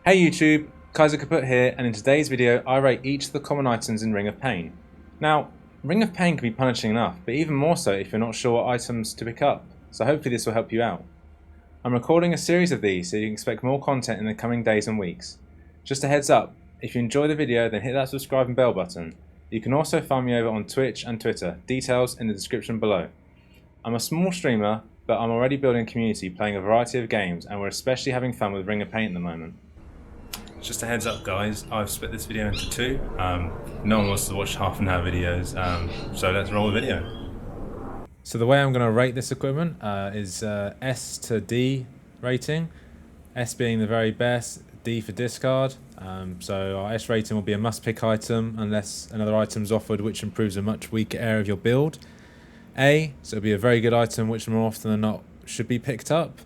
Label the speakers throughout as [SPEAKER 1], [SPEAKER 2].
[SPEAKER 1] Hey YouTube, Kaiser Kaput here, and in today's video I rate each of the common items in Ring of Pain. Now, Ring of Pain can be punishing enough, but even more so if you're not sure what items to pick up, so hopefully this will help you out. I'm recording a series of these so you can expect more content in the coming days and weeks. Just a heads up, if you enjoy the video then hit that subscribe and bell button. You can also find me over on Twitch and Twitter, details in the description below. I'm a small streamer, but I'm already building a community playing a variety of games, and we're especially having fun with Ring of Pain at the moment. Just a heads up guys, I've split this video into two. No one wants to watch half an hour videos, so let's roll the video. So the way I'm going to rate this equipment is S to D rating. S being the very best, D for discard. So our S rating will be a must pick item unless another item is offered which improves a much weaker area of your build. A, so it'll be a very good item which more often than not should be picked up.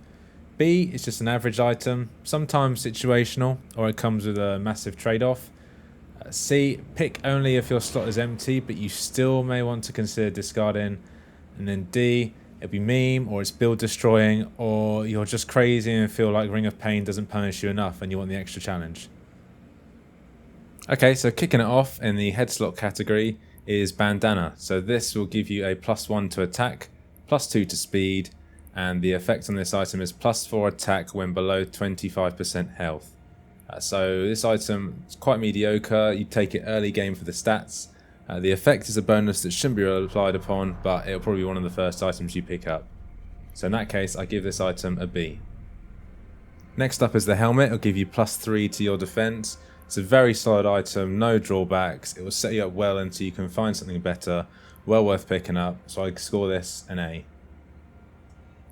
[SPEAKER 1] B is just an average item, sometimes situational, or it comes with a massive trade-off. C, pick only if your slot is empty, but you still may want to consider discarding. And then D, it'll be meme, or it's build destroying, or you're just crazy and feel like Ring of Pain doesn't punish you enough and you want the extra challenge. Okay, so kicking it off in the head slot category is Bandana. So this will give you a +1 to attack, +2 to speed, and the effect on this item is +4 attack when below 25% health. So this item is quite mediocre. You take it early game for the stats. The effect is a bonus that shouldn't be relied upon, but it'll probably be one of the first items you pick up. So in that case, I give this item a B. Next up is the helmet. It'll give you +3 to your defense. It's a very solid item, no drawbacks. It will set you up well until you can find something better. Well worth picking up, so I score this an A.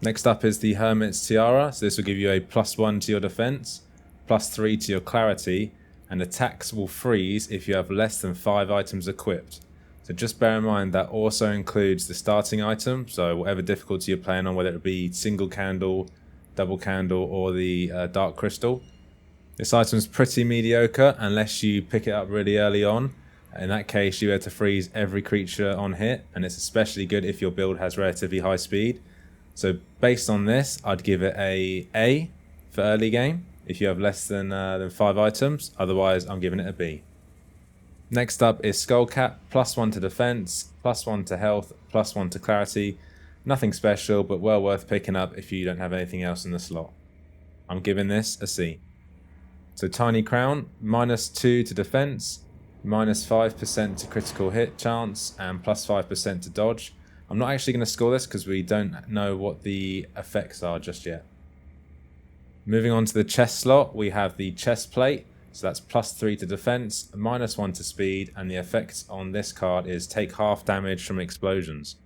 [SPEAKER 1] Next up is the Hermit's Tiara, so this will give you a +1 to your defense, +3 to your clarity, and attacks will freeze if you have less than 5 items equipped. So just bear in mind that also includes the starting item, so whatever difficulty you're playing on, whether it be single candle, double candle, or the dark crystal. This item is pretty mediocre unless you pick it up really early on. In that case, you're able to freeze every creature on hit, and it's especially good if your build has relatively high speed. So based on this, I'd give it A for early game if you have less than 5 items. Otherwise, I'm giving it a B. Next up is Skullcap, +1 to defense, +1 to health, +1 to clarity. Nothing special, but well worth picking up if you don't have anything else in the slot. I'm giving this a C. So Tiny Crown, -2 to defense, -5% to critical hit chance, and +5% to dodge. I'm not actually going to score this because we don't know what the effects are just yet. Moving on to the chest slot, we have the chest plate. So that's +3 to defense, -1 to speed, and the effect on this card is take half damage from explosions.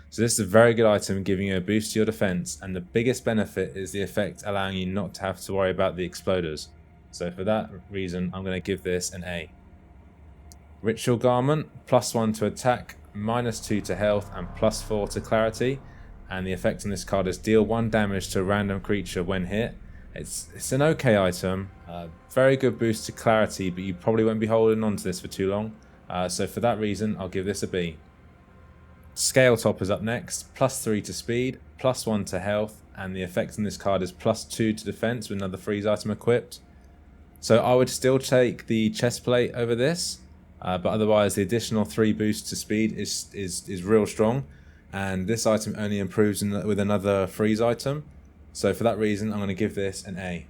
[SPEAKER 1] So this is a very good item, giving you a boost to your defense, and the biggest benefit is the effect allowing you not to have to worry about the exploders. So for that reason, I'm going to give this an A. Ritual Garment, +1 to attack, -2 to health, and +4 to clarity, and the effect on this card is deal 1 damage to a random creature when hit. It's an okay item, very good boost to clarity, but you probably won't be holding on to this for too long, so for that reason I'll give this a B. Scale Top is up next, +3 to speed, +1 to health, and the effect on this card is +2 to defense with another freeze item equipped. So I would still take the chest plate over this. But otherwise, the additional 3 boosts to speed is real strong, and this item only improves with another freeze item. So for that reason, I'm going to give this an A.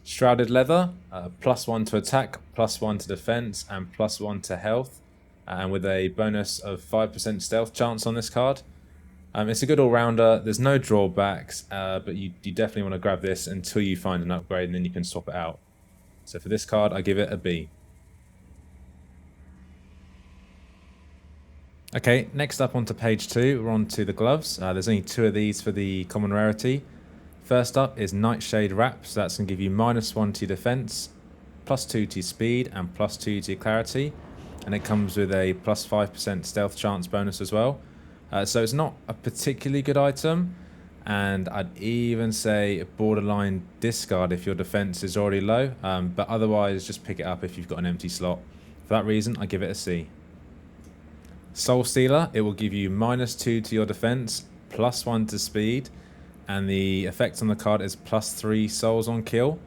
[SPEAKER 1] Shrouded Leather, +1 to attack, +1 to defense, and +1 to health, and with a bonus of 5% stealth chance on this card. It's a good all-rounder. There's no drawbacks, but you definitely want to grab this until you find an upgrade, and then you can swap it out. So for this card, I give it a B. Okay, next up onto page 2, we're on to the gloves. There's only 2 of these for the common rarity. First up is Nightshade Wrap, so that's going to give you -1 to your defense, +2 to your speed, and +2 to your clarity. And it comes with a +5% stealth chance bonus as well. So it's not a particularly good item, and I'd even say borderline discard if your defense is already low, but otherwise just pick it up if you've got an empty slot. For that reason, I give it a C. Soul Stealer, it will give you -2 to your defense, +1 to speed, and the effect on the card is +3 souls on kill.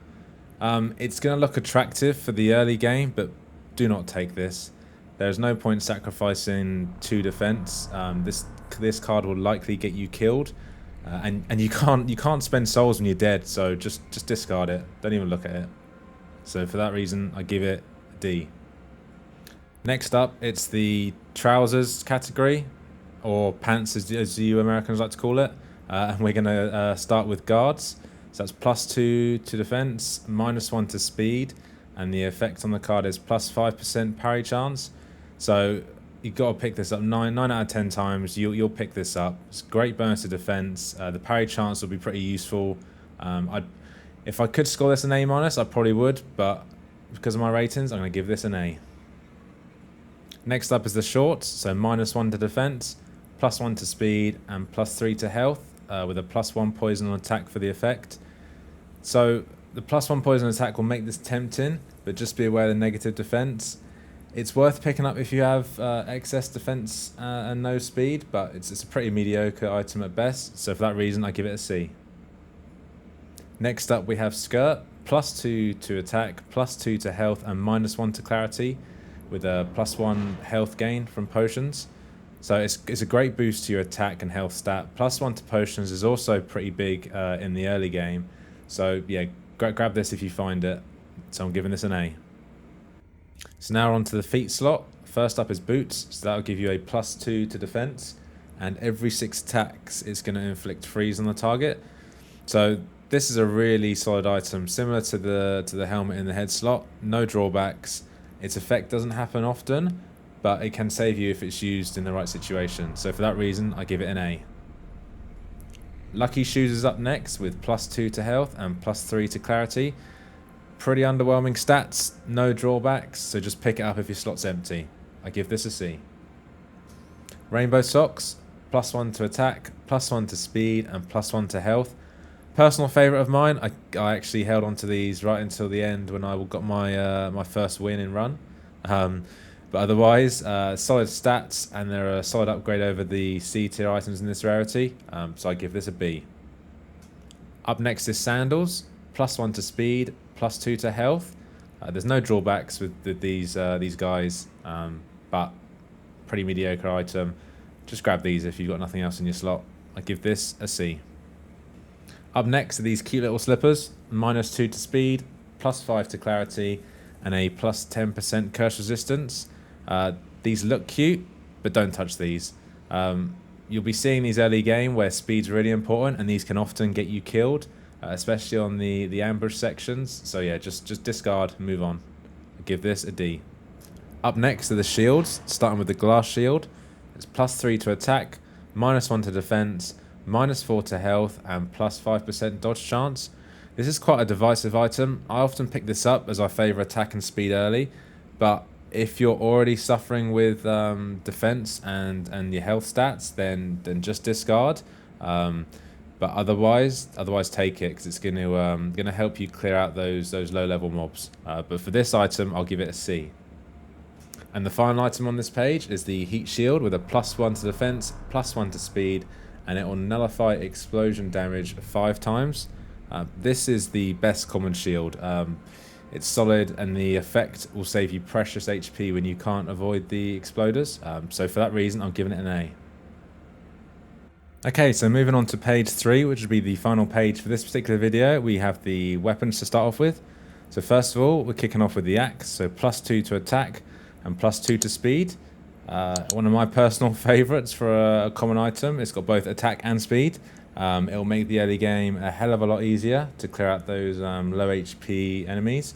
[SPEAKER 1] It's going to look attractive for the early game, but do not take this. There's no point sacrificing 2 defense. This card will likely get you killed, and you can't spend souls when you're dead. So just discard it. Don't even look at it. So for that reason, I give it a D. Next up, it's the trousers category, or pants as you Americans like to call it. And we're going to start with guards. So that's +2 to defense, -1 to speed, and the effect on the card is +5% parry chance. So you've got to pick this up 9 out of 10 times. You'll pick this up. It's a great bonus to defense. The parry chance will be pretty useful. If I could score this an A-, I probably would, but because of my ratings, I'm going to give this an A. Next up is the shorts. So -1 to defense, +1 to speed, and +3 to health, with a +1 poison on attack for the effect. So the +1 poison attack will make this tempting, but just be aware of the negative defense. It's worth picking up if you have excess defense and no speed, but it's a pretty mediocre item at best. So for that reason, I give it a C. Next up, we have skirt, +2 to attack, +2 to health, and -1 to clarity, with a +1 health gain from potions. So it's a great boost to your attack and health stat. +1 to potions is also pretty big in the early game. So yeah, grab this if you find it. So I'm giving this an A. So now we're on to the feet slot. First up is boots. So that'll give you a +2 to defense. And every 6 attacks, it's going to inflict freeze on the target. So this is a really solid item, similar to the helmet in the head slot. No drawbacks. Its effect doesn't happen often, but it can save you if it's used in the right situation. So for that reason, I give it an A. Lucky Shoes is up next with +2 to health and +3 to clarity. Pretty underwhelming stats, no drawbacks, so just pick it up if your slot's empty. I give this a C. Rainbow Socks, +1 to attack, +1 to speed, and +1 to health. Personal favourite of mine. I actually held on to these right until the end when I got my my first win in run. But otherwise, solid stats, and they're a solid upgrade over the C tier items in this rarity. So I give this a B. Up next is sandals, +1 to speed, +2 to health. There's no drawbacks with these guys, but pretty mediocre item. Just grab these if you've got nothing else in your slot. I give this a C. Up next are these cute little slippers, -2 to speed, +5 to clarity, and a +10% curse resistance. These look cute, but don't touch these. You'll be seeing these early game where speed's really important, and these can often get you killed, especially on the ambush sections. So yeah, just discard and move on. I give this a D. Up next are the shields, starting with the glass shield. It's +3 to attack, -1 to defense, -4 to health, and +5% dodge chance. This is quite a divisive item. I often pick this up as I favour attack and speed early, but if you're already suffering with defense and your health stats, then just discard. But otherwise take it, because it's going to help you clear out those low level mobs. But for this item, I'll give it a C. And the final item on this page is the heat shield with a +1 to defense, +1 to speed, and it will nullify explosion damage 5 times. This is the best common shield. It's solid, and the effect will save you precious HP when you can't avoid the exploders. So for that reason, I'm giving it an A. Okay, so moving on to page 3, which will be the final page for this particular video, we have the weapons to start off with. So first of all, we're kicking off with the axe. So +2 to attack and +2 to speed. One of my personal favourites for a common item. It's got both attack and speed. It'll make the early game a hell of a lot easier to clear out those low HP enemies.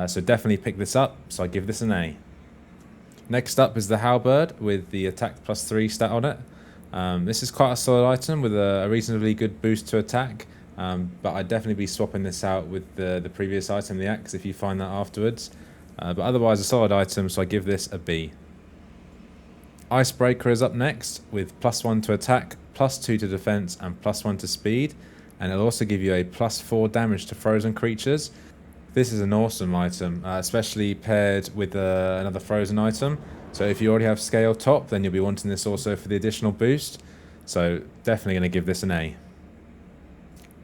[SPEAKER 1] So definitely pick this up, so I give this an A. Next up is the halberd with the attack +3 stat on it. This is quite a solid item with a reasonably good boost to attack, but I'd definitely be swapping this out with the previous item, the axe, if you find that afterwards. But otherwise a solid item, so I give this a B. Icebreaker is up next with +1 to attack, +2 to defense, and +1 to speed, and it'll also give you a +4 damage to frozen creatures. This is an awesome item, especially paired with another frozen item. So if you already have scale top, then you'll be wanting this also for the additional boost. So definitely going to give this an A.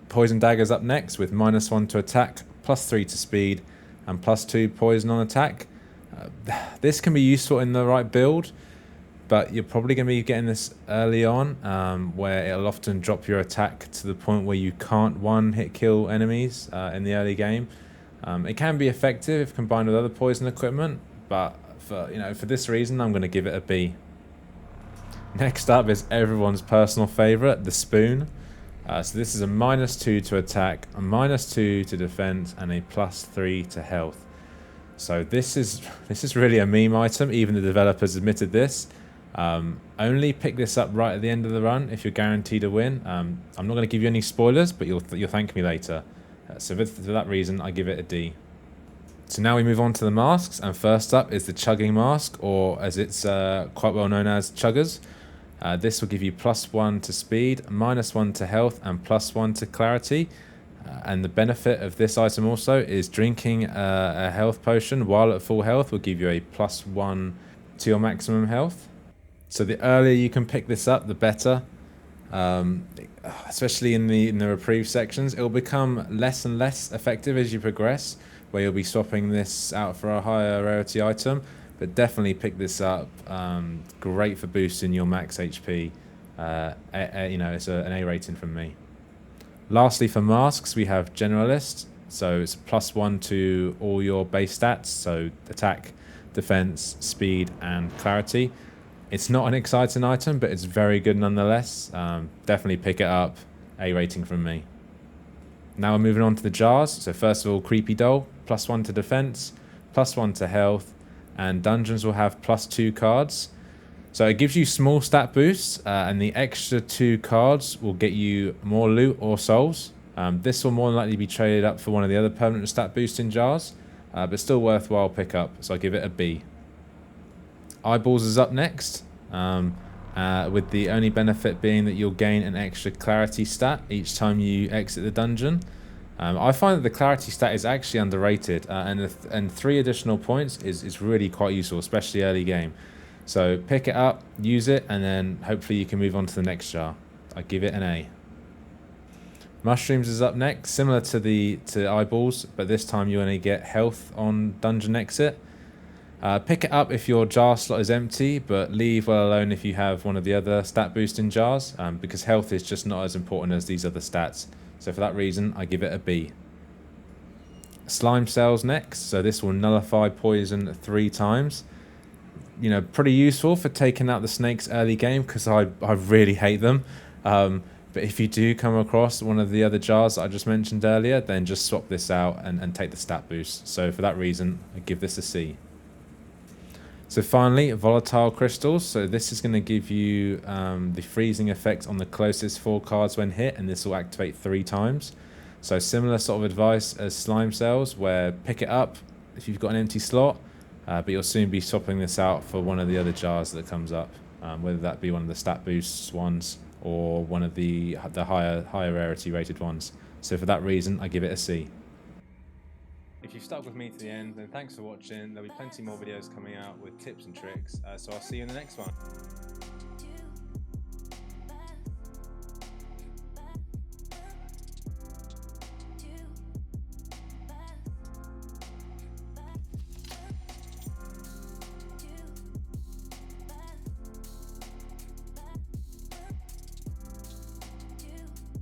[SPEAKER 1] Poison Dagger's up next with -1 to attack, +3 to speed, and +2 poison on attack. This can be useful in the right build, but you're probably going to be getting this early on, where it'll often drop your attack to the point where you can't one-hit kill enemies in the early game. It can be effective if combined with other poison equipment, but for this reason, I'm going to give it a B. Next up is everyone's personal favorite, the Spoon. So this is a -2 to attack, a -2 to defense, and a +3 to health. So this is really a meme item. Even the developers admitted this. Only pick this up right at the end of the run if you're guaranteed a win. I'm not going to give you any spoilers, but you'll thank me later. So for that reason, I give it a D. So now we move on to the masks, and first up is the Chugging Mask, or as it's quite well known as, Chuggers. This will give you +1 to speed, -1 to health, and +1 to clarity. And the benefit of this item also is drinking a health potion while at full health will give you a +1 to your maximum health. So the earlier you can pick this up, the better. Especially in the reprieve sections, it will become less and less effective as you progress, where you'll be swapping this out for a higher rarity item. But definitely pick this up. Great for boosting your max HP. It's an A rating from me. Lastly, for masks, we have Generalist. So it's +1 to all your base stats, so attack, defense, speed, and clarity. It's not an exciting item, but it's very good nonetheless. Definitely pick it up. A rating from me. Now we're moving on to the jars. So first of all, Creepy Doll, +1 to defense, +1 to health, and dungeons will have +2 cards. So it gives you small stat boosts, and the extra 2 cards will get you more loot or souls. This will more than likely be traded up for one of the other permanent stat boosting jars, but still worthwhile pick up, so I give it a B. Eyeballs is up next, with the only benefit being that you'll gain an extra clarity stat each time you exit the dungeon. I find that the clarity stat is actually underrated, and 3 additional points is really quite useful, especially early game. So pick it up, use it, and then hopefully you can move on to the next jar. I give it an A. Mushrooms is up next, similar to Eyeballs, but this time you only get health on dungeon exit. Pick it up if your jar slot is empty, but leave well alone if you have one of the other stat boosting jars, because health is just not as important as these other stats. So for that reason, I give it a B. Slime Cells next, so this will nullify poison 3 times. Pretty useful for taking out the snakes early game, because I really hate them. But if you do come across one of the other jars that I just mentioned earlier, then just swap this out and take the stat boost. So for that reason, I give this a C. So finally, Volatile Crystals. So this is going to give you the freezing effect on the closest 4 cards when hit, and this will activate 3 times. So similar sort of advice as Slime Cells, where pick it up if you've got an empty slot, but you'll soon be swapping this out for one of the other jars that comes up, whether that be one of the stat boosts ones or one of the higher rarity rated ones. So for that reason, I give it a C. If you've stuck with me to the end, then thanks for watching. There'll be plenty more videos coming out with tips and tricks, so I'll see you in the next one.